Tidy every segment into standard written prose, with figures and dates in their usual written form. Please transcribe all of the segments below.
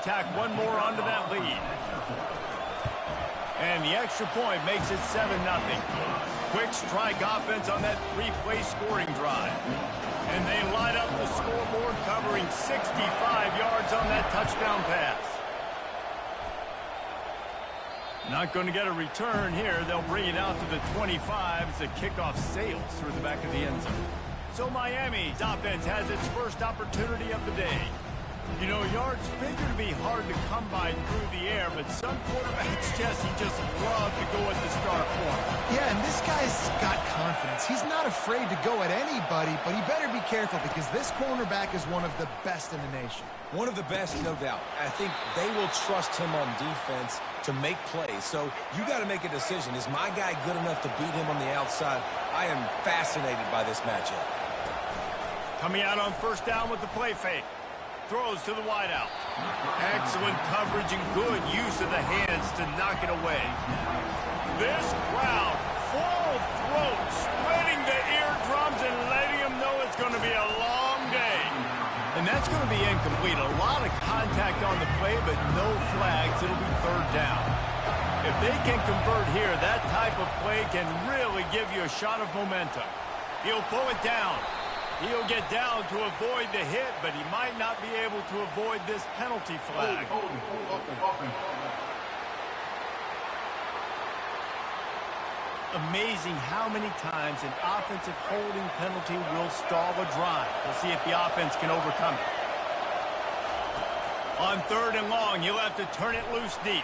tack one more onto that lead. And the extra point makes it 7-0. Quick strike offense on that three-play scoring drive. And they light up the scoreboard, covering 65 yards on that touchdown pass. Not going to get a return here. They'll bring it out to the 25 as the kickoff sails through the back of the end zone. So Miami's offense has its first opportunity of the day. You know, yards figure to be hard to come by through the air, but some quarterbacks, Jesse, just love to go at the start point. Yeah, and this guy's got confidence. He's not afraid to go at anybody, but he better be careful because this cornerback is one of the best in the nation. One of the best, no doubt. I think they will trust him on defense to make plays. So you got to make a decision. Is my guy good enough to beat him on the outside? I am fascinated by this matchup. Coming out on first down with the play fake. Throws to the wideout. Excellent coverage and good use of the hands to knock it away. This crowd, full throat, splitting the eardrums and letting them know it's going to be a long day. And that's going to be incomplete. A lot of contact on the play, but no flags. It'll be third down. If they can convert here, that type of play can really give you a shot of momentum. He'll pull it down. He'll get down to avoid the hit, but he might not be able to avoid this penalty flag. Amazing how many times an offensive holding penalty will stall a drive. We'll see if the offense can overcome it. On third and long, you'll have to turn it loose deep.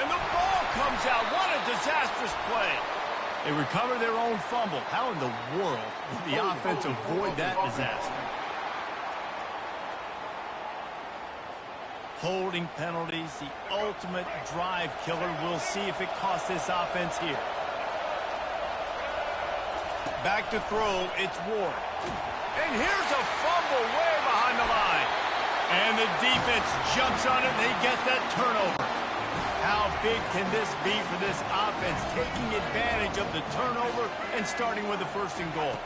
And the ball comes out. What a disastrous play. They recover their own fumble. How in the world did the offense avoid that disaster? Holding penalties, the ultimate drive killer. We'll see if it costs this offense here. Back to throw, it's Ward. And here's a fumble way behind the line. And the defense jumps on it and they get that turnover. How big can this be for this offense, taking advantage of the turnover and starting with a first and goal?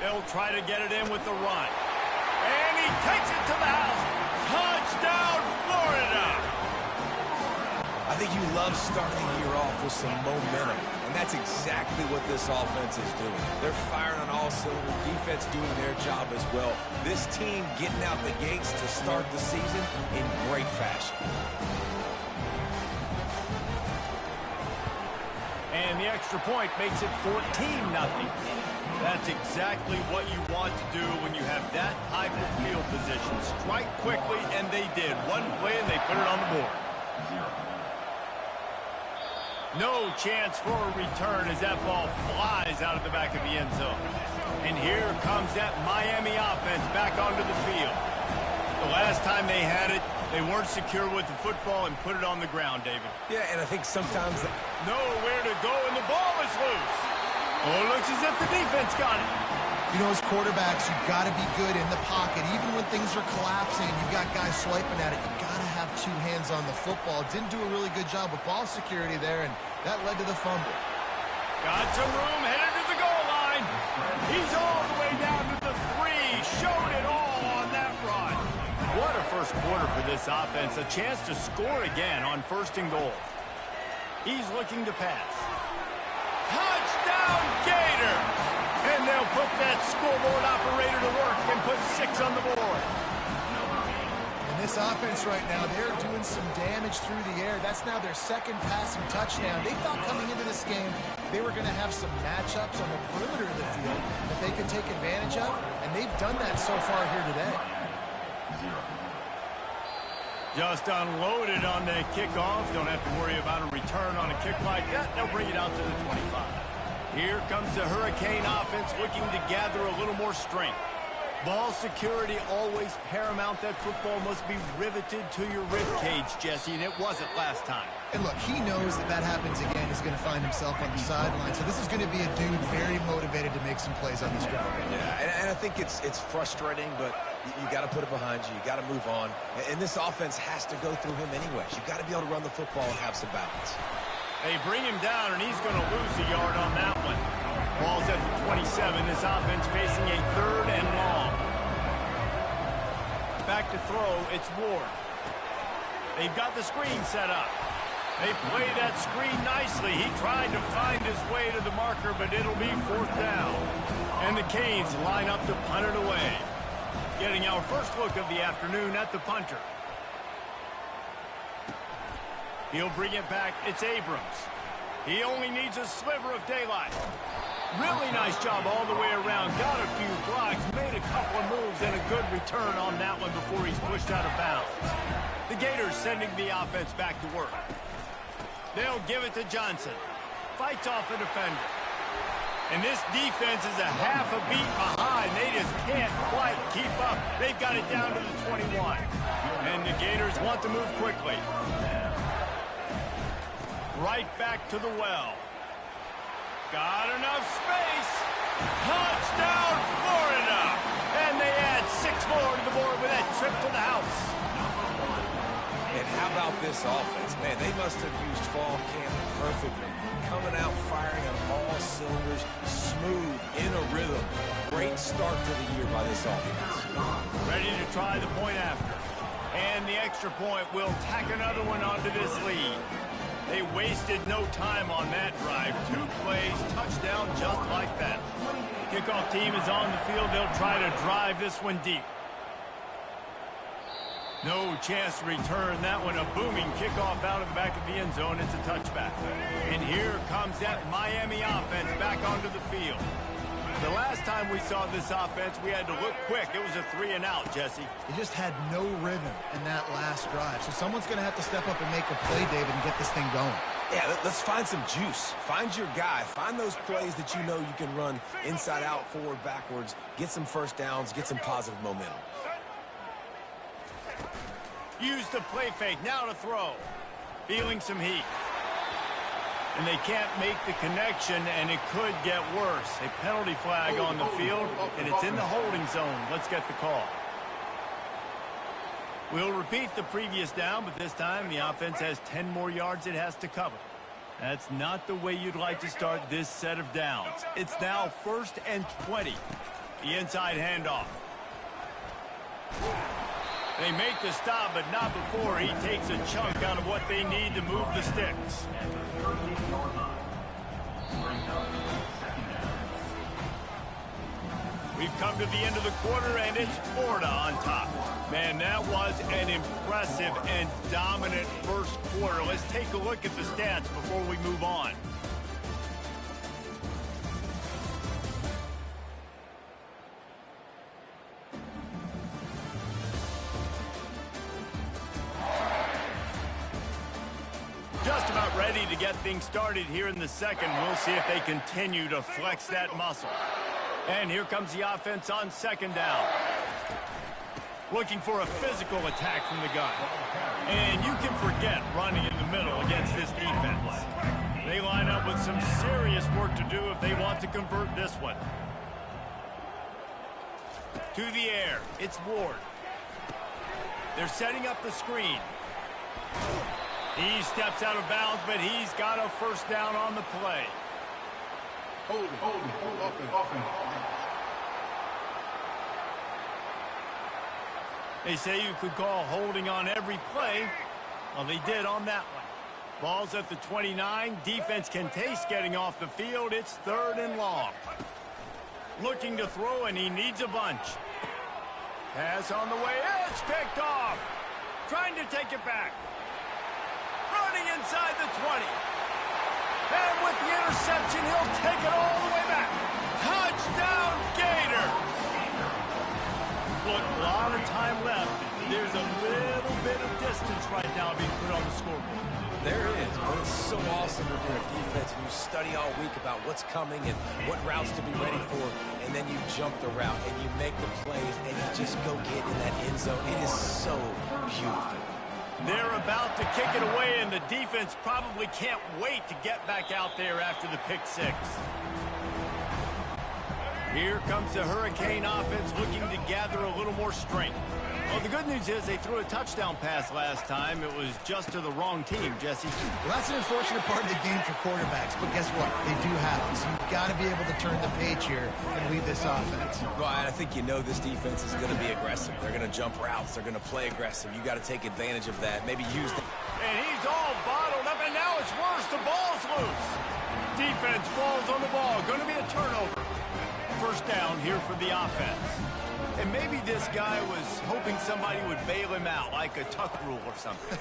They'll try to get it in with the run. And he takes it to the house. Touchdown, Florida! I think you love starting the year off with some momentum, and that's exactly what this offense is doing. They're firing on all cylinders, defense doing their job as well. This team getting out the gates to start the season in great fashion. And the extra point makes it 14-0. That's exactly what you want to do when you have that type of field position. Strike quickly, and they did. One play, and they put it on the board. No chance for a return as that ball flies out of the back of the end zone. And here comes that Miami offense back onto the field. The last time they had it, they weren't secure with the football and put it on the ground, David. Yeah, and I think sometimes... Nowhere to go, and the ball is loose. Oh, it looks as if the defense got it. You know, as quarterbacks, you've got to be good in the pocket. Even when things are collapsing and you've got guys swiping at it, you've got to have two hands on the football. Didn't do a really good job with ball security there, and that led to the fumble. Got some room, headed to the goal line. He's all the way down to the 3. Showed it all on that run. What a first quarter for this offense. A chance to score again on first and goal. He's looking to pass. Touchdown, Gators! And they'll put that scoreboard operator to work and put 6 on the board. And this offense right now, they're doing some damage through the air. That's now their second passing touchdown. They thought coming into this game they were going to have some matchups on the perimeter of the field that they could take advantage of, and they've done that so far here today. Just unloaded on the kickoff. Don't have to worry about a return on a kick like that. They'll bring it out to the 25. Here comes the Hurricane offense looking to gather a little more strength. Ball security always paramount. That football must be riveted to your rib cage, Jesse, and it wasn't last time. And look, he knows that that happens again. He's going to find himself on the sideline. So this is going to be a dude very motivated to make some plays on this ground. Yeah, and I think it's frustrating, but you got to put it behind you. You got to move on. And this offense has to go through him anyways. You got to be able to run the football and have some balance. They bring him down, and he's going to lose a yard on that one. Ball's at the 27. This offense facing a 3rd and long. Back to throw, it's Ward. They've got the screen set up. They play that screen nicely. He tried to find his way to the marker, but it'll be 4th down. And the Canes line up to punt it away. Getting our first look of the afternoon at the punter. He'll bring it back. It's Abrams. He only needs a sliver of daylight. Really nice job all the way around. Got a few blocks, made a couple of moves, and a good return on that one before he's pushed out of bounds. The Gators sending the offense back to work. They'll give it to Johnson. Fights off a defender. And this defense is a half a beat behind. They just can't quite keep up. They've got it down to the 21. And the Gators want to move quickly. Right back to the well. Got enough space. Touchdown, Florida. And they add 6 more to the board with that trip to the house. And how about this offense? Man, they must have used fall camp perfectly. Coming out firing on all cylinders, smooth, in a rhythm. Great start to the year by this offense. Ready to try the point after. And the extra point will tack another one onto this lead. They wasted no time on that drive. 2 plays, touchdown just like that. Kickoff team is on the field. They'll try to drive this one deep. No chance to return that one. A booming kickoff out of the back of the end zone. It's a touchback. And here comes that Miami offense back onto the field. The last time we saw this offense, we had to look quick. It was a 3-and-out, Jesse. They just had no rhythm in that last drive. So someone's going to have to step up and make a play, David, and get this thing going. Yeah, let's find some juice. Find your guy. Find those plays that you know you can run inside out, forward, backwards. Get some first downs. Get some positive momentum. Use the play fake. Now to throw. Feeling some heat. And they can't make the connection, and it could get worse. A penalty flag on the field, and it's in the holding zone. Let's get the call. We'll repeat the previous down, but this time the offense has 10 more yards it has to cover. That's not the way you'd like to start this set of downs. It's now 1st and 20. The inside handoff. They make the stop, but not before he takes a chunk out of what they need to move the sticks. We've come to the end of the quarter, and it's Florida on top. Man, that was an impressive and dominant first quarter. Let's take a look at the stats before we move on. Just about ready to get things started here in the second. We'll see if they continue to flex that muscle. And here comes the offense on 2nd down. Looking for a physical attack from the gun. And you can forget running in the middle against this defense. They line up with some serious work to do if they want to convert this one. To the air, it's Ward. They're setting up the screen. He steps out of bounds, but he's got a first down on the play. Hold offense. They say you could call holding on every play. Well, they did on that one. Ball's at the 29. Defense can taste getting off the field. It's 3rd and long. Looking to throw, and he needs a bunch. Pass on the way. It's picked off. Trying to take it back. Running inside the 20. And with the interception, he'll take it all the way back. Touchdown, Gator! Look, a lot of time left. There's a little bit of distance right now being put on the scoreboard. There is, but it's so awesome to be a defense, and you study all week about what's coming and what routes to be ready for, and then you jump the route, and you make the plays, and you just go get in that end zone. It is so beautiful. They're about to kick it away, and the defense probably can't wait to get back out there after the pick six. Here comes the Hurricane offense looking to gather a little more strength. Well, the good news is they threw a touchdown pass last time. It was just to the wrong team, Jesse. Well, that's an unfortunate part of the game for quarterbacks, but guess what? They do happen, so you've got to be able to turn the page here and lead this offense. Well, I think this defense is going to be aggressive. They're going to jump routes. They're going to play aggressive. You got to take advantage of that. Maybe use the... And he's all bottled up, and now it's worse. The ball's loose. Defense falls on the ball. Going to be a turnover. First down here for the offense. And maybe this guy was hoping somebody would bail him out, like a tuck rule or something.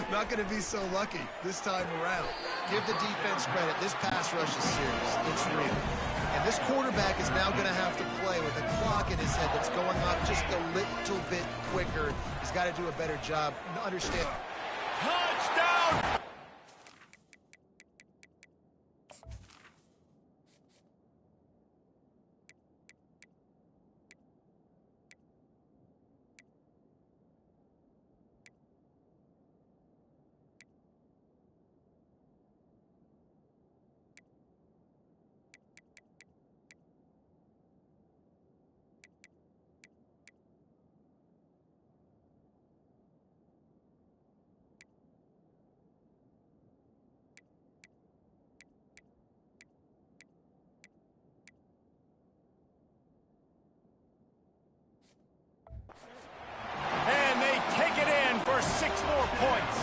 Not going to be so lucky this time around. Give the defense credit. This pass rush is serious. It's real. And this quarterback is now going to have to play with a clock in his head that's going off just a little bit quicker. He's got to do a better job. Understand. Touchdown! And they take it in for 6 more points.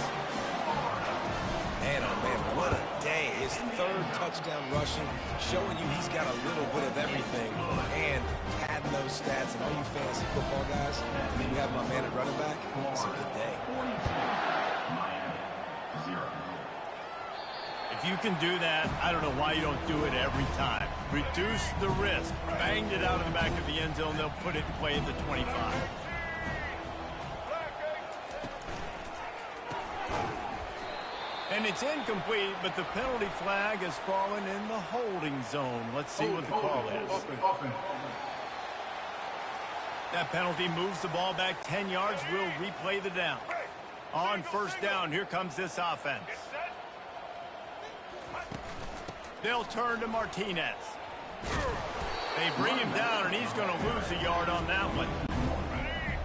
Man, oh man, what a day. His third touchdown rushing, showing you he's got a little bit of everything. And padding those stats, and all you fantasy football guys, I mean, you have my man at running back, it's a good day. If you can do that, I don't know why you don't do it every time. Reduce the risk. Banged it out of the back of the end zone. They'll put it in play at the 25. And it's incomplete, but the penalty flag has fallen in the holding zone. Let's see what the call is. That penalty moves the ball back 10 yards. We'll replay the down. On first down, here comes this offense. They'll turn to Martinez. They bring him down, and he's going to lose a yard on that one.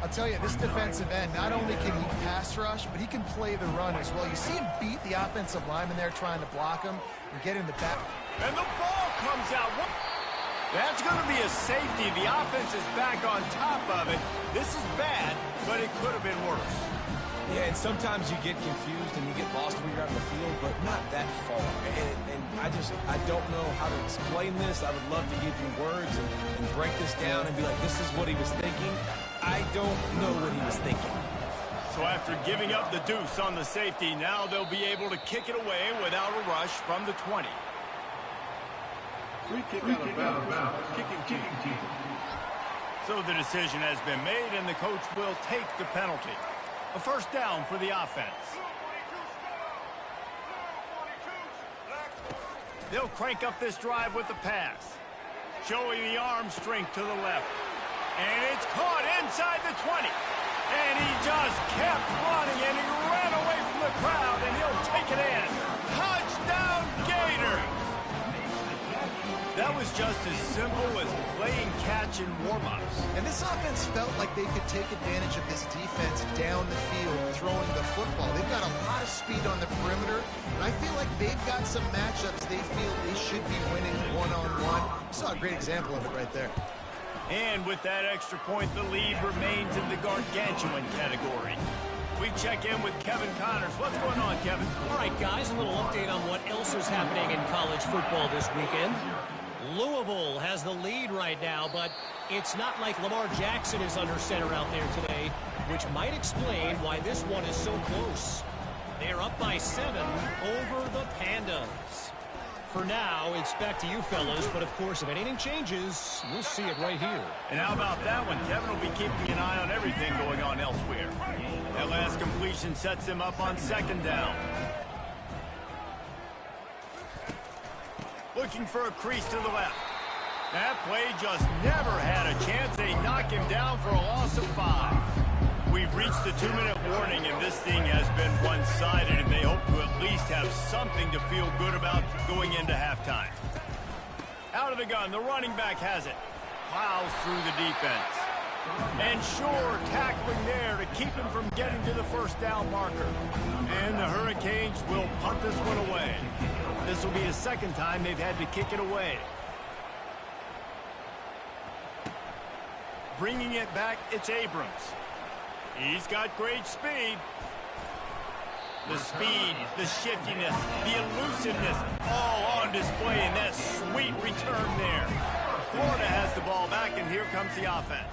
I'll tell you, this defensive end, not only can he pass rush, but he can play the run as well. You see him beat the offensive lineman there trying to block him and get in the back. And the ball comes out. That's going to be a safety. The offense is back on top of it. This is bad, but it could have been worse. Yeah, and sometimes you get confused and you get lost when you're out in the field, but not that far. And I don't know how to explain this. I would love to give you words and break this down and be like, this is what he was thinking. I don't know what he was thinking. So after giving up the deuce on the safety, now they'll be able to kick it away without a rush from the 20. Free kick out of bounds. Kicking team. So the decision has been made, and the coach will take the penalty. A first down for the offense. They'll crank up this drive with the pass. Showing the arm strength to the left. And it's caught inside the 20. And he just kept running, and he ran away from the crowd, and he'll take it in. Touchdown, Gator! That was just as simple as playing catch in warm-ups. And this offense felt like they could take advantage of this defense down the field throwing the football. They've got a lot of speed on the perimeter, and I feel like they've got some matchups they feel they should be winning one-on-one. You saw a great example of it right there. And with that extra point, the lead remains in the gargantuan category. We check in with Kevin Connors. What's going on, Kevin? All right, guys, a little update on what else is happening in college football this weekend. Louisville has the lead right now, but it's not like Lamar Jackson is under center out there today, which might explain why this one is so close. They're up by 7 over the Pandas. For now, it's back to you fellas, but of course, if anything changes, we'll see it right here. And how about that one? Kevin will be keeping an eye on everything going on elsewhere. That last completion sets him up on second down. Looking for a crease to the left. That play just never had a chance. They knock him down for a loss of 5. We've reached the 2-minute warning, and this thing has been one-sided, and they hope to at least have something to feel good about going into halftime. Out of the gun, the running back has it. Plows through the defense. And sure, tackling there to keep him from getting to the first down marker. And the Hurricanes will punt this one away. This will be the second time they've had to kick it away. Bringing it back, it's Abrams. He's got great speed. The speed, the shiftiness, the elusiveness, all on display in that sweet return there. Florida has the ball back, and here comes the offense.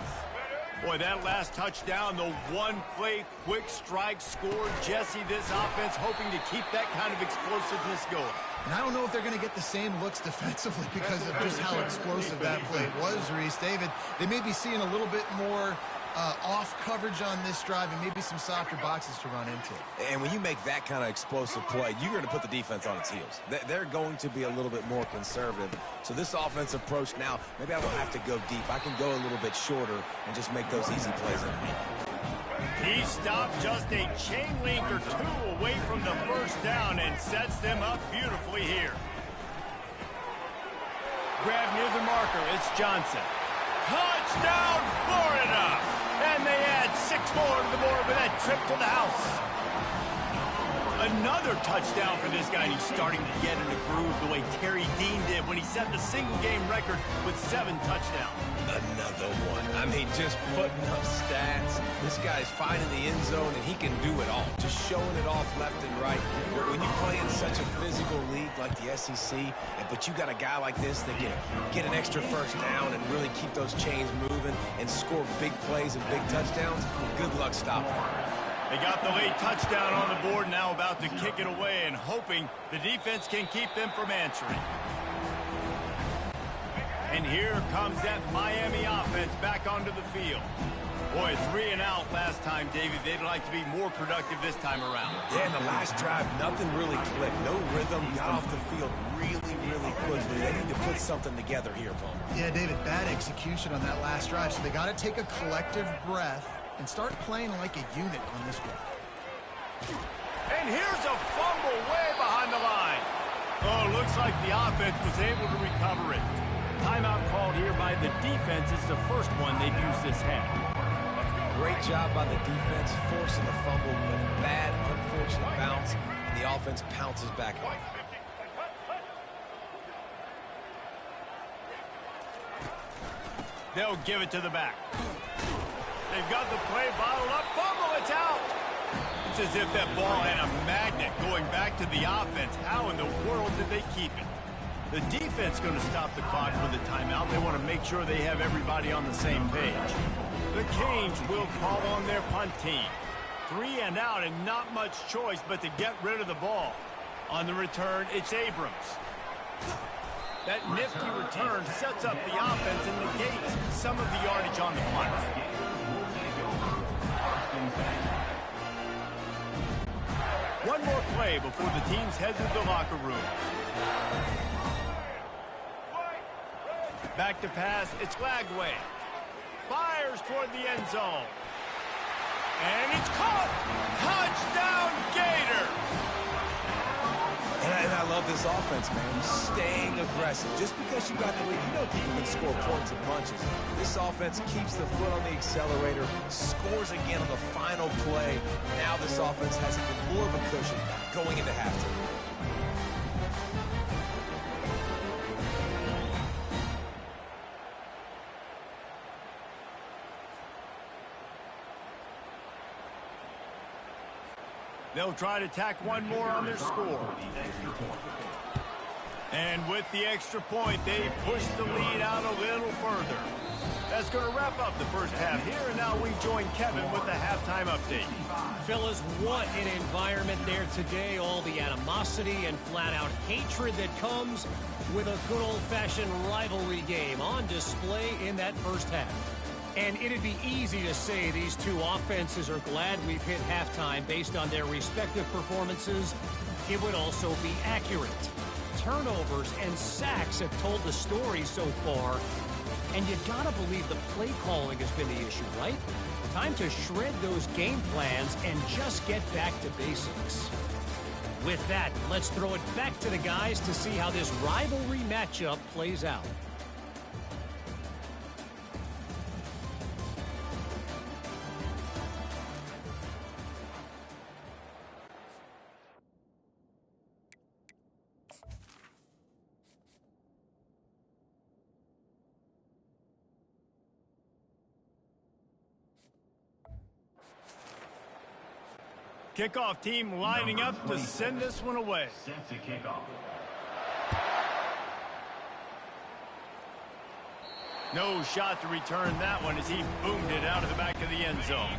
Boy, that last touchdown, the one-play quick strike scored. Jesse, this offense hoping to keep that kind of explosiveness going. And I don't know if they're going to get the same looks defensively because of just how explosive that play was, Reese. David, they may be seeing a little bit more off coverage on this drive and maybe some softer boxes to run into. And when you make that kind of explosive play, you're going to put the defense on its heels. They're going to be a little bit more conservative. So this offensive approach now, maybe I don't have to go deep. I can go a little bit shorter and just make those easy plays underneath. He stopped just a chain link or two away from the first down and sets them up beautifully here. Grab near the marker, it's Johnson. Touchdown, Florida! And they add 6 more to the board with that trip to the house. Another touchdown for this guy, and he's starting to get in the groove the way Terry Dean did when he set the single-game record with 7 touchdowns. Another one. I mean, just putting up stats. This guy's finding the end zone, and he can do it all. Just showing it off left and right. When you play in such a physical league like the SEC, but you got a guy like this that can get an extra first down and really keep those chains moving and score big plays and big touchdowns, good luck stopping him. They got the late touchdown on the board, now about to kick it away and hoping the defense can keep them from answering. And here comes that Miami offense back onto the field. Boy, 3 and out last time, David. They'd like to be more productive this time around. Yeah, in the last drive, nothing really clicked. No rhythm, got off the field really, really quickly. They need to put something together here, Paul. Yeah, David, bad execution on that last drive, so they got to take a collective breath and start playing like a unit on this one. And here's a fumble way behind the line. Oh, looks like the offense was able to recover it. Timeout called here by the defense. It's the first one they've used this half. Great job by the defense, forcing the fumble, but a bad, unfortunate bounce, and the offense pounces back on it. They'll give it to the back. They've got the play bottled up. Fumble, it's out. It's as if that ball had a magnet going back to the offense. How in the world did they keep it? The defense going to stop the clock with a timeout. They want to make sure they have everybody on the same page. The Canes will call on their punt team. 3 and out and not much choice but to get rid of the ball. On the return, it's Abrams. That nifty return sets up the offense and negates some of the yardage on the punt. One more play before the teams head to the locker room. Back to pass, it's Lagway. Fires toward the end zone. And it's caught! Touchdown, Gators! And I love this offense, man. Staying aggressive. Just because you got the lead, you know people can score points and punches. This offense keeps the foot on the accelerator, scores again on the final play. Now this offense has even more of a cushion going into halftime. They'll try to tack one more on their score. And with the extra point, they push the lead out a little further. That's going to wrap up the first half here, and now we join Kevin with the halftime update. Fellas, what an environment there today. All the animosity and flat-out hatred that comes with a good old-fashioned rivalry game on display in that first half. And it'd be easy to say these two offenses are glad we've hit halftime based on their respective performances. It would also be accurate. Turnovers and sacks have told the story so far. And you gotta believe the play calling has been the issue, right? Time to shred those game plans and just get back to basics. With that, let's throw it back to the guys to see how this rivalry matchup plays out. Kickoff team lining up to send this one away. Set to kickoff. No shot to return that one as he boomed it out of the back of the end zone.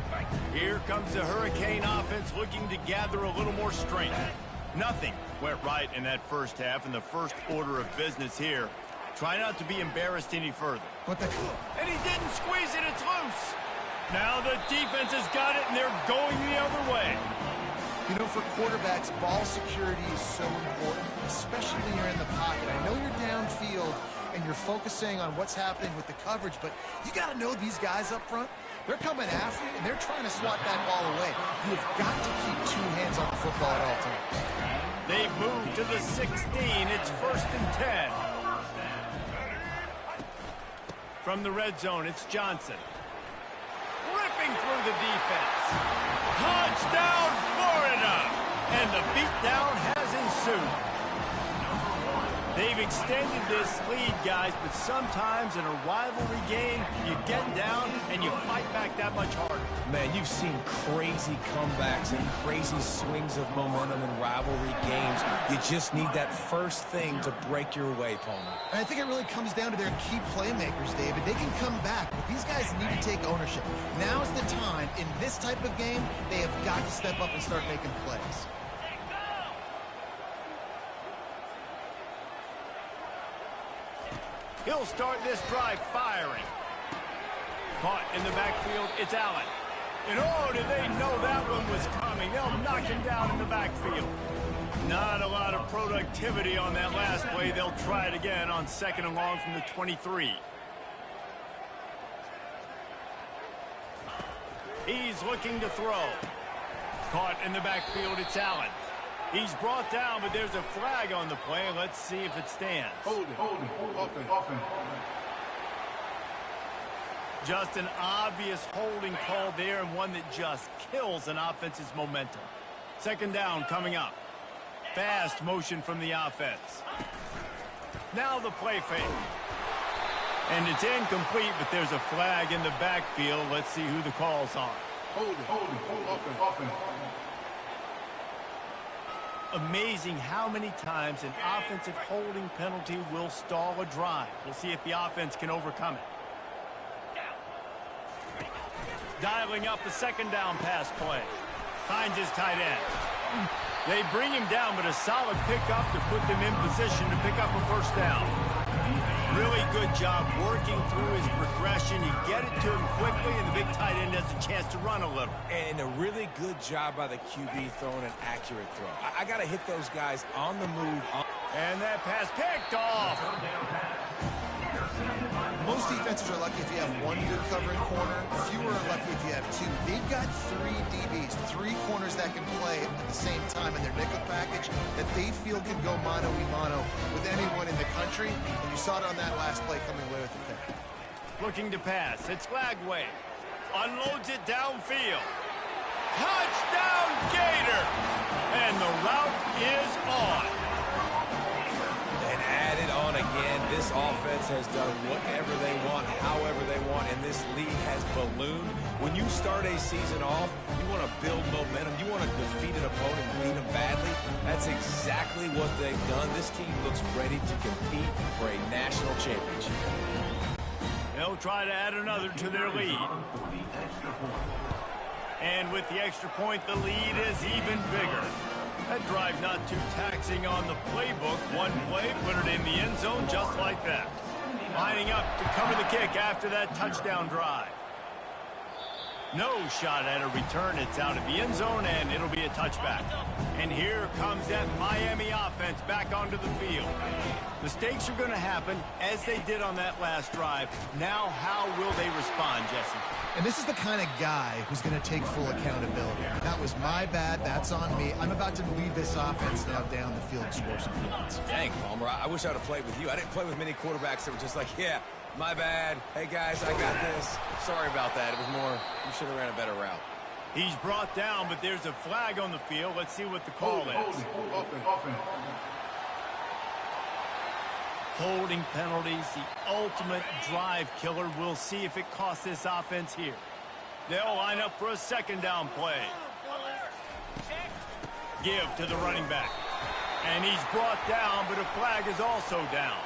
Here comes the Hurricane offense looking to gather a little more strength. Nothing went right in that first half, and the first order of business here. Try not to be embarrassed any further. And he didn't squeeze it, it's loose. Now the defense has got it, and they're going the other way. You know, for quarterbacks, ball security is so important, especially when you're in the pocket. I know you're downfield and you're focusing on what's happening with the coverage, but you got to know these guys up front, they're coming after you, and they're trying to swat that ball away. You have got to keep two hands on the football at all times. They move to the 16. It's 1st and 10. From the red zone, it's Johnson. Ripping through the defense. Touchdown, Florida! And the beatdown has ensued. They've extended this lead, guys, but sometimes in a rivalry game, you get down and you fight back that much harder. Man, you've seen crazy comebacks and crazy swings of momentum in rivalry games. You just need that first thing to break your way, Palmer. And I think it really comes down to their key playmakers, David. They can come back, but these guys need to take ownership. Now's the time. In this type of game, they have got to step up and start making plays. He'll start this drive firing. Caught in the backfield, it's Allen. And oh, did they know that one was coming? They'll knock him down in the backfield. Not a lot of productivity on that last play. They'll try it again on 2nd and long from the 23. He's looking to throw. Caught in the backfield, it's Allen. He's brought down, but there's a flag on the play. Let's see if it stands. Hold it. Offense. Just an obvious holding call there, and one that just kills an offense's momentum. 2nd down coming up. Fast motion from the offense. Now the play fake. And it's incomplete, but there's a flag in the backfield. Let's see who the call's on. Hold it. Offense. Amazing how many times an offensive holding penalty will stall a drive. We'll see if the offense can overcome it. Dialing up the 2nd down pass play. Finds his tight end. They bring him down, but a solid pickup to put them in position to pick up a 1st down. Really good job working through his progression. You get it to him quickly, and the big tight end has a chance to run a little. And a really good job by the QB throwing an accurate throw. I got to hit those guys on the move. And that pass picked off. Most defenses are lucky if you have one good covering corner. Fewer are lucky if you have two. They've got 3 DBs, 3 corners that can play at the same time in their nickel package that they feel can go mano-a-mano with anyone in the country. And you saw it on that last play coming away with the pick. Looking to pass. It's Flagway. Unloads it downfield. Touchdown, Gator! And the route is on. And added on again, this offense has done whatever they want, however they want, and this lead has ballooned. When you start a season off, you want to build momentum. You want to defeat an opponent and beat them badly. That's exactly what they've done. This team looks ready to compete for a national championship. They'll try to add another to their lead. And with the extra point, the lead is even bigger. That drive not too taxing on the playbook. One play, put it in the end zone just like that. Lining up to cover the kick after that touchdown drive. No shot at a return. It's out of the end zone, and it'll be a touchback. And here comes that Miami offense back onto the field. Mistakes are going to happen, as they did on that last drive. Now, how will they respond, Jesse? And this is the kind of guy who's going to take full accountability. That was my bad. That's on me. I'm about to lead this offense now down the field and score some points. Dang, Palmer, I wish I would have played with you. I didn't play with many quarterbacks that were just like, yeah, my bad. Hey, guys, I got this. Sorry about that. It was more, you should have ran a better route. He's brought down, but there's a flag on the field. Let's see what the call is. Holding penalties, the ultimate drive killer. We'll see if it costs this offense here. They'll line up for a second down play. Give to the running back. And he's brought down, but a flag is also down.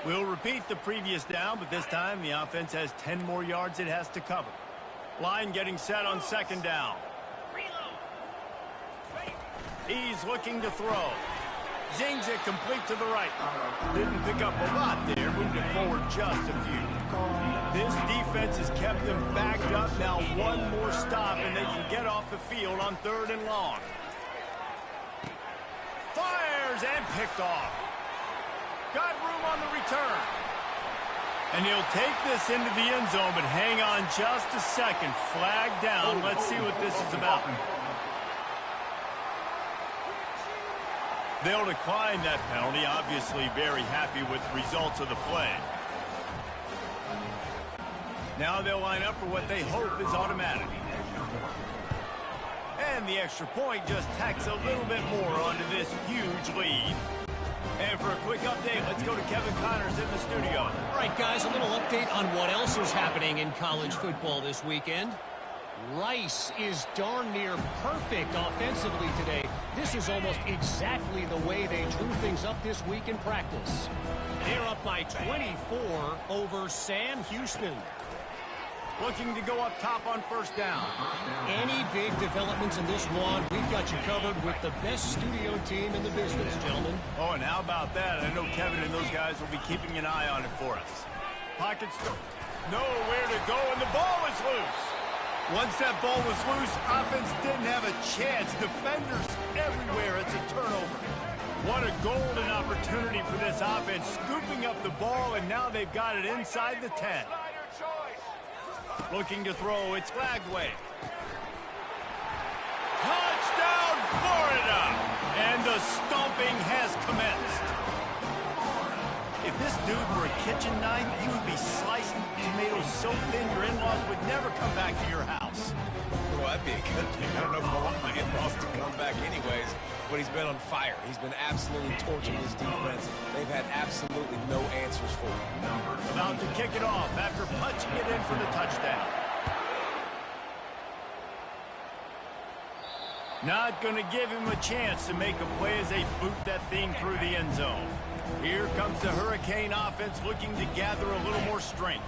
We'll repeat the previous down, but this time the offense has 10 more yards it has to cover. Line getting set on second down. He's looking to throw. Zings it complete to the right. Didn't pick up a lot there. Moved it forward just a few. This defense has kept them backed up. Now one more stop, and they can get off the field on 3rd and long. Fires and picked off. Got room on the return. And he'll take this into the end zone, but hang on just a second. Flag down. Let's see what this is about. They'll decline that penalty. Obviously very happy with the results of the play. Now they'll line up for what they hope is automatic. And the extra point just tacks a little bit more onto this huge lead. And for a quick update, let's go to Kevin Connors in the studio. All right, guys, a little update on what else is happening in college football this weekend. Rice is darn near perfect offensively today. This is almost exactly the way they drew things up this week in practice. They're up by 24 over Sam Houston. Looking to go up top on first down. Any big developments in this one, we've got you covered with the best studio team in the business, gentlemen. Oh, and how about that? I know Kevin and those guys will be keeping an eye on it for us. Pockets nowhere to go, and the ball is loose. Once that ball was loose, offense didn't have a chance. Defenders everywhere. It's a turnover. What a golden opportunity for this offense, scooping up the ball, and now they've got it inside the 10. Looking to throw, it's flagged away. Touchdown, Florida! And the stomping has commenced. If this dude were a kitchen knife, he would be slicing tomatoes so thin your in-laws would never come back to your house. Well, that'd be a good thing. I don't know if I want my in-laws to come back anyways, but he's been on fire. He's been absolutely torching his defense. They've had absolutely no answers for him. About to kick it off after punching it in for the touchdown. Not going to give him a chance to make a play as they boot that thing through the end zone. Here comes the Hurricane offense looking to gather a little more strength.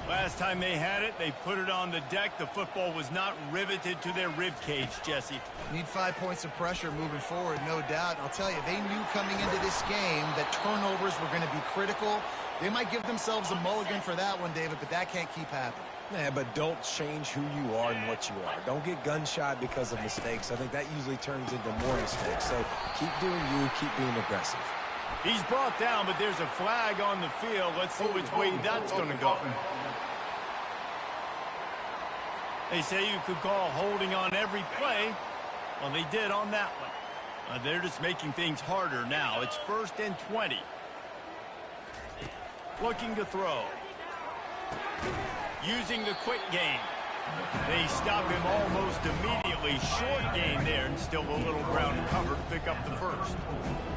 Last time they had it, they put it on the deck. The football was not riveted to their rib cage, Jesse. Need 5 points of pressure moving forward, no doubt. I'll tell you, they knew coming into this game that turnovers were going to be critical. They might give themselves a mulligan for that one, David, but that can't keep happening. Yeah, but don't change who you are and what you are. Don't get gun-shy because of mistakes. I think that usually turns into more mistakes. So keep doing you, keep being aggressive. He's brought down, but there's a flag on the field. Let's see which way that's going to go. They say you could call holding on every play. Well, they did on that one. They're just making things harder now. It's 1st and 20. Looking to throw. Using the quick game. They stop him almost immediately. Short gain there, and still a little ground cover to pick up the first.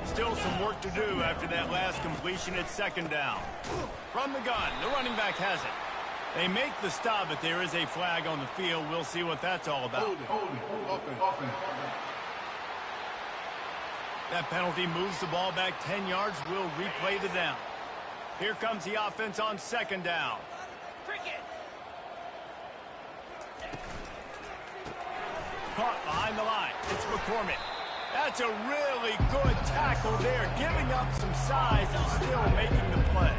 Still some work to do after that last completion at second down. From the gun, the running back has it. They make the stop, but there is a flag on the field. We'll see what that's all about. That penalty moves the ball back 10 yards. We'll replay the down. Here comes the offense on second down. Caught behind the line. It's McCormick. That's a really good tackle there, giving up some size and still making the play.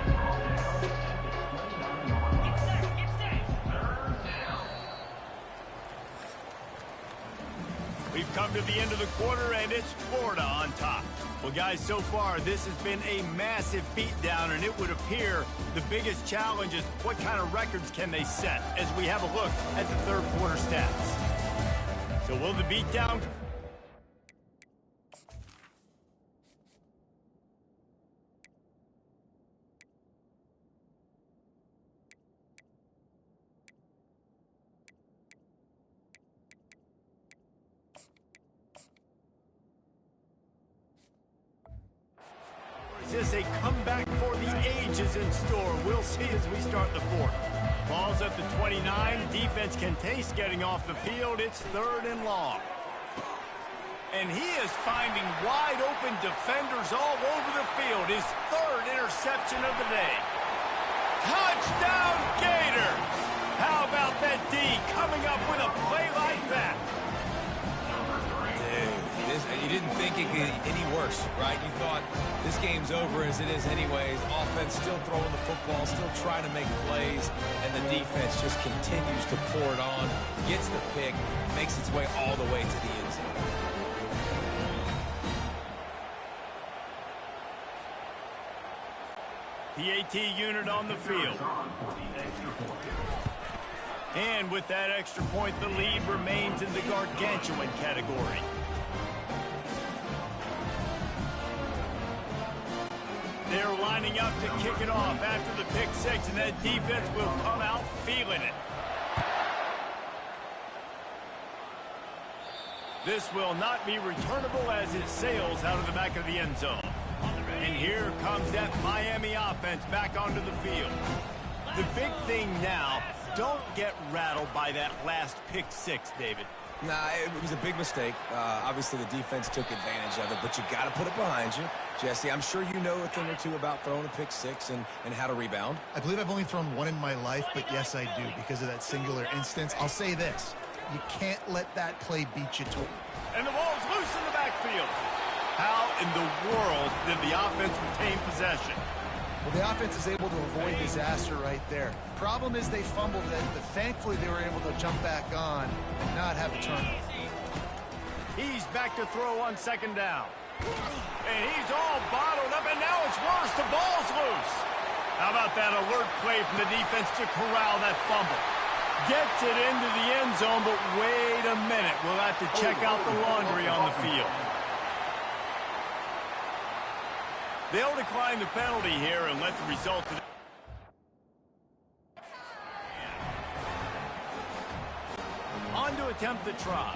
We've come to the end of the quarter, and it's Florida on top. Well, guys, so far, this has been a massive beatdown, and it would appear the biggest challenge is what kind of records can they set as we have a look at the third quarter stats. So will the beatdown... Is this a comeback for the ages in store? We'll see as we start the fourth. Ball's at the 29. Defense can taste getting off the field. It's 3rd and long. And he is finding wide open defenders all over the field. His 3rd interception of the day. Touchdown, Gators! How about that D coming up with a play like that? You didn't think it could get any worse, right? You thought this game's over as it is anyways. Offense still throwing the football, still trying to make plays, and the defense just continues to pour it on, gets the pick, makes its way all the way to the end zone. PAT unit on the field. And with that extra point, the lead remains in the gargantuan category. They're lining up to kick it off after the pick six, and that defense will come out feeling it. This will not be returnable as it sails out of the back of the end zone. And here comes that Miami offense back onto the field. The big thing now, don't get rattled by that last pick six, David. Nah, it was a big mistake. Obviously, the defense took advantage of it, but you got to put it behind you. Jesse, I'm sure you know a thing or two about throwing a pick six and how to rebound. I believe I've only thrown one in my life, but yes, I do, because of that singular instance. I'll say this. You can't let that play beat you to it. And the ball's loose in the backfield. How in the world did the offense retain possession? Well, the offense is able to avoid disaster right there. Problem is they fumbled it, but thankfully they were able to jump back on and not have a turnover. He's back to throw on 2nd down. And he's all bottled up, and now it's worse. The ball's loose. How about that alert play from the defense to corral that fumble? Gets it into the end zone, but wait a minute. We'll have to check out the laundry on the field. They'll decline the penalty here and let the result of on to attempt the try.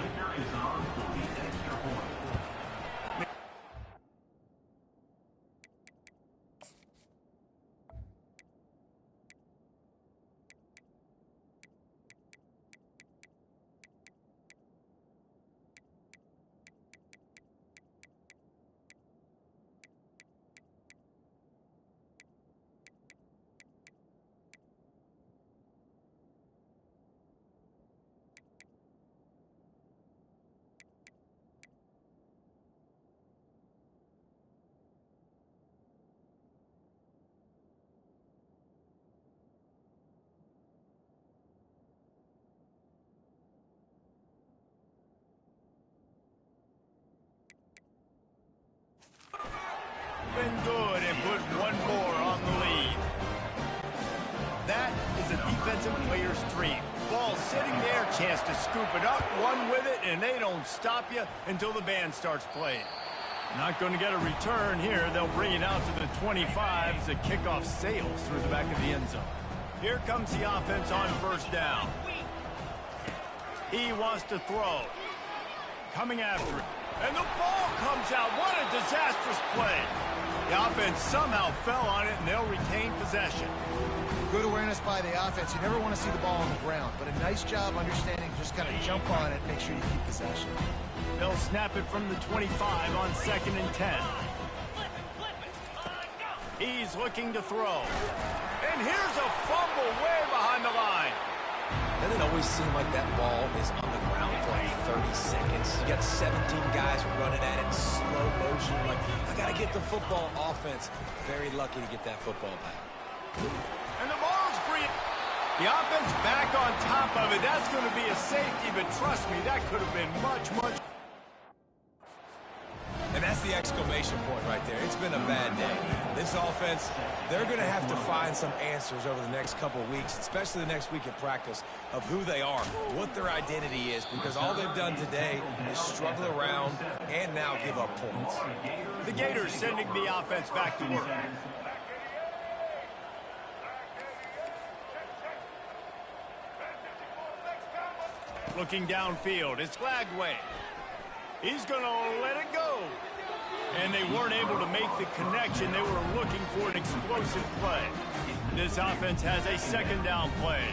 Been good and put one more on the lead. That is a defensive player's dream. Ball sitting there, chance to scoop it up, run with it, and they don't stop you until the band starts playing. Not going to get a return here. They'll bring it out to the 25 as the kickoff sails through the back of the end zone. Here comes the offense on 1st down. He wants to throw. Coming after it. And the ball comes out. What a disastrous play. The offense somehow fell on it, and they'll retain possession. Good awareness by the offense. You never want to see the ball on the ground, but a nice job understanding just kind of jump on it, make sure you keep possession. They'll snap it from the 25 on 2nd and 10. He's looking to throw. And here's a fumble way behind the line. Doesn't it always seem like that ball is on the ground for like 30 seconds? You got 17 guys running at it in slow motion. Like, I got to get the football. Offense, very lucky to get that football back. And the ball's free. The offense back on top of it. That's going to be a safety, but trust me, that could have been much, much. the exclamation point right there. It's been a bad day. This offense, they're going to have to find some answers over the next couple of weeks, especially the next week in practice, of who they are, what their identity is, because all they've done today is struggle around and now give up points. The Gators sending the offense back to work. Looking downfield, it's Glagway. He's going to let it go. And they weren't able to make the connection. They were looking for an explosive play. This offense has a second down play.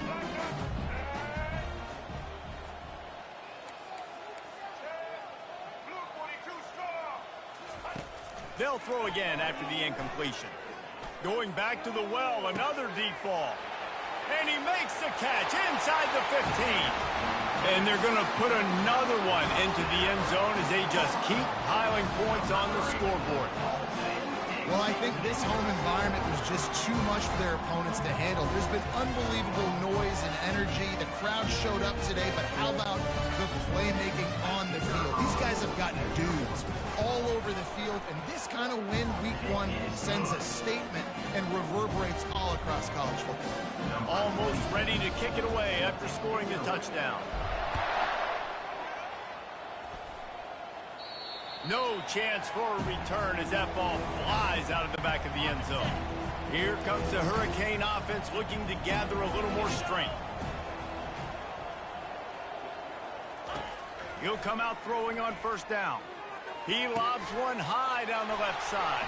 They'll throw again after the incompletion. Going back to the well, another deep ball. And he makes the catch inside the 15. And they're going to put another one into the end zone as they just keep piling points on the scoreboard. Well, I think this home environment was just too much for their opponents to handle. There's been unbelievable noise and energy. The crowd showed up today, but how about the playmaking on the field? These guys have gotten dudes all over the field, and this kind of win week one sends a statement and reverberates all across college football. Almost ready to kick it away after scoring the touchdown. No chance for a return as that ball flies out of the back of the end zone. Here comes the Hurricane offense looking to gather a little more strength. He'll come out throwing on first down. He lobs one high down the left side.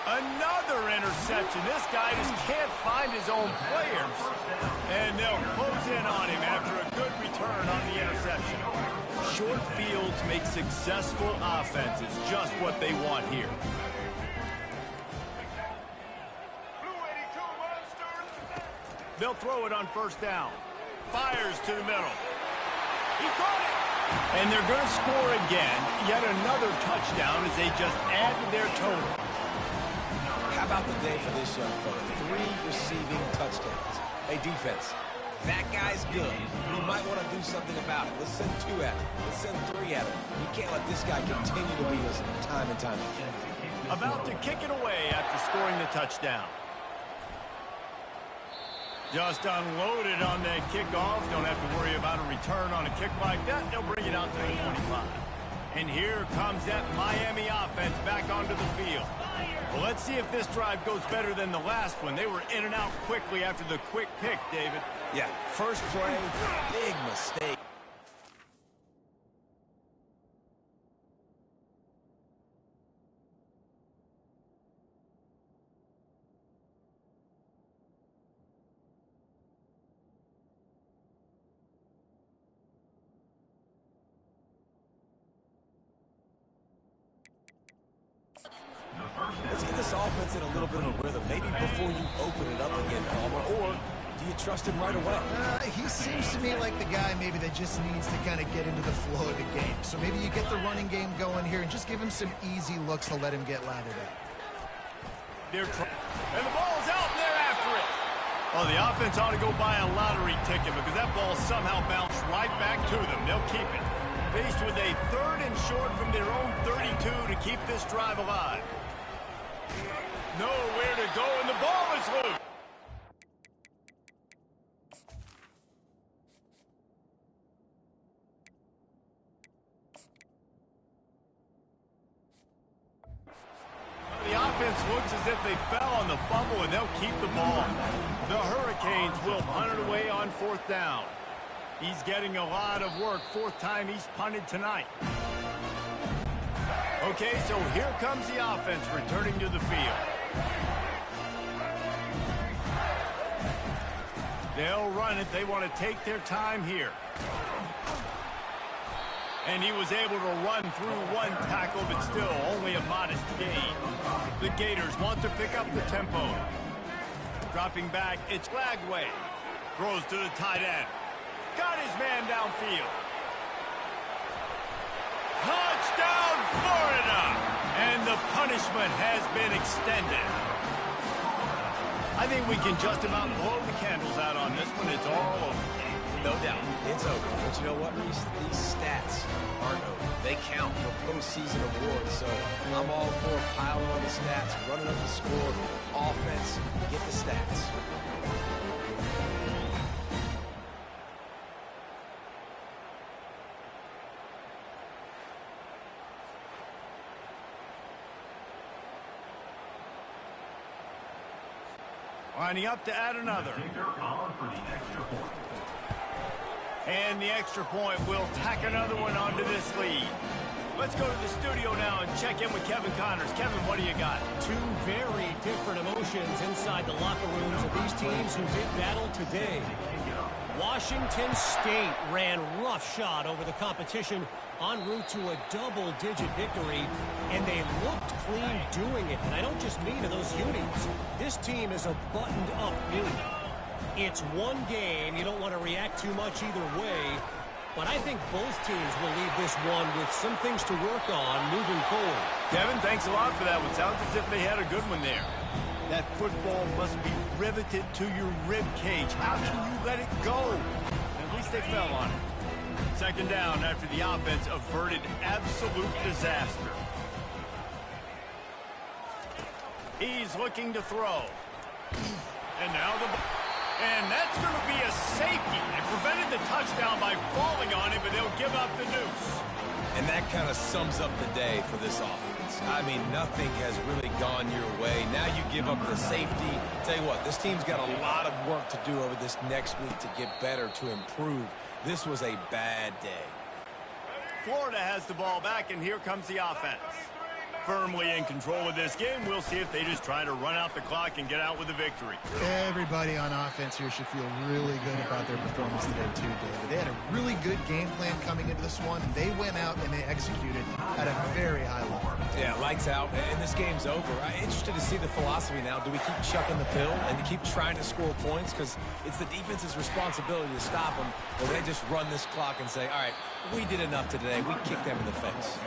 Another interception. This guy just can't find his own players. And they'll close in on him after a good return on the interception. Short fields make successful offenses just what they want here. They'll throw it on first down. Fires to the middle. He caught it. And they're going to score again. Yet another touchdown as they just add to their total. How about the day for this young fella? 3 receiving touchdowns. Hey, defense, that guy's good. We might want to do something about it. Let's send 2 at him. Let's send 3 at him. We can't let this guy continue to beat us time and time again. About to kick it away after scoring the touchdown. Just unloaded on that kickoff. Don't have to worry about a return on a kick like that. They'll bring it out to the 25. And here comes that Miami offense back onto the field. Well, let's see if this drive goes better than the last one. They were in and out quickly after the quick pick, David. Yeah, first play, big mistake. Let's get this offense in a little bit of a rhythm, maybe before you open it up again, Palmer, or do you trust him right away? He seems to me like the guy maybe that just needs to kind of get into the flow of the game. So maybe you get the running game going here and just give him some easy looks to let him get lathered up. And the ball's out, and they're after it. Oh, the offense ought to go buy a lottery ticket because that ball somehow bounced right back to them. They'll keep it. Faced with a 3rd and short from their own 32 to keep this drive alive. Nowhere to go, and the ball is loose. The offense looks as if they fell on the fumble, and they'll keep the ball. The Hurricanes will punt it away on 4th down. He's getting a lot of work. 4th time he's punted tonight. Okay, so here comes the offense returning to the field. They'll run it. They want to take their time here. And he was able to run through 1 tackle, but still only a modest gain. The Gators want to pick up the tempo. Dropping back, it's Glagway. Throws to the tight end. Got his man downfield. Touchdown, Florida! And the punishment has been extended. I think we can just about blow the candles out on this one. It's all over. No doubt, it's over. But you know what, Reese? These stats aren't over. They count for postseason awards. So I'm all for piling on the stats, running up the score, offense, get the stats. Lining up to add another. And the extra point will tack another one onto this lead. Let's go to the studio now and check in with Kevin Connors. Kevin, what do you got? Two very different emotions inside the locker rooms of these teams who did battle today. Washington State ran roughshod over the competition en route to a double-digit victory, and they looked clean doing it. And I don't just mean to those unis. This team is a buttoned-up unit. It's one game. You don't want to react too much either way, but I think both teams will leave this one with some things to work on moving forward. Kevin, thanks a lot for that one. Sounds as if they had a good one there. That football must be riveted to your rib cage. How can you let it go? At least they fell on it. Second down after the offense averted absolute disaster. He's looking to throw. And now and that's going to be a safety. They prevented the touchdown by falling on it, but they'll give up the deuce. And that kind of sums up the day for this offense. I mean, nothing has really gone your way. Now you give up the safety. Tell you what, this team's got a lot of work to do over this next week to get better, to improve. This was a bad day. Florida has the ball back, and here comes the offense. Firmly in control of this game. We'll see if they just try to run out the clock and get out with a victory. Everybody on offense here should feel really good about their performance today, too, David. They had a really good game plan coming into this one. They went out and they executed at a very high level. Yeah, lights out, and this game's over. I'm interested to see the philosophy now. Do we keep chucking the pill and to keep trying to score points? Because it's the defense's responsibility to stop them. Or they just run this clock and say, all right, we did enough today. We kicked them in the face.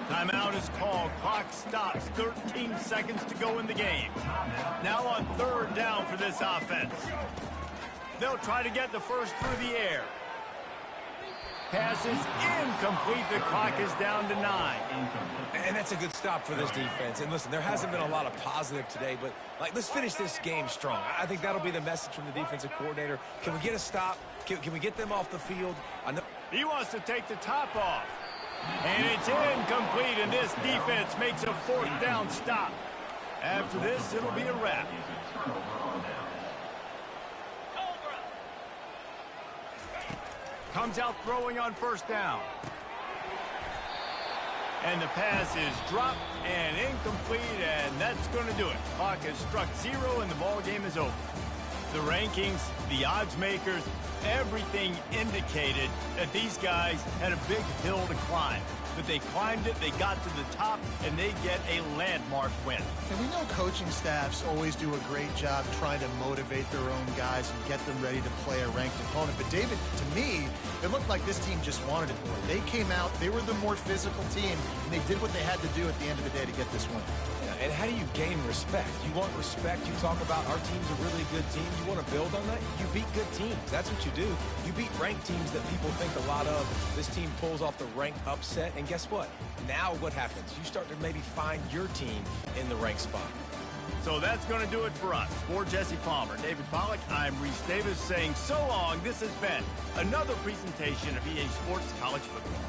Timeout is called. Clock stops. 13 seconds to go in the game. Now on third down for this offense. They'll try to get the first through the air. Pass is incomplete. The clock is down to 9. And that's a good stop for this defense. And listen, there hasn't been a lot of positive today, but let's finish this game strong. I think that'll be the message from the defensive coordinator. Can we get a stop? Can we get them off the field? I know he wants to take the top off. And it's incomplete, and this defense makes a fourth down stop. After this, it'll be a wrap. Comes out throwing on first down. And the pass is dropped and incomplete, and that's going to do it. Clock has struck 0, and the ball game is over. The rankings, the odds makers, everything indicated that these guys had a big hill to climb. But they climbed it, they got to the top, and they get a landmark win. And we know coaching staffs always do a great job trying to motivate their own guys and get them ready to play a ranked opponent. But David, to me, it looked like this team just wanted it more. They came out, they were the more physical team, and they did what they had to do at the end of the day to get this win. And how do you gain respect? You want respect. You talk about our team's a really good team. You want to build on that? You beat good teams. That's what you do. You beat ranked teams that people think a lot of. This team pulls off the ranked upset. And guess what? Now what happens? You start to maybe find your team in the ranked spot. So that's going to do it for us. For Jesse Palmer, David Pollack, I'm Reese Davis saying so long. This has been another presentation of EA Sports College Football.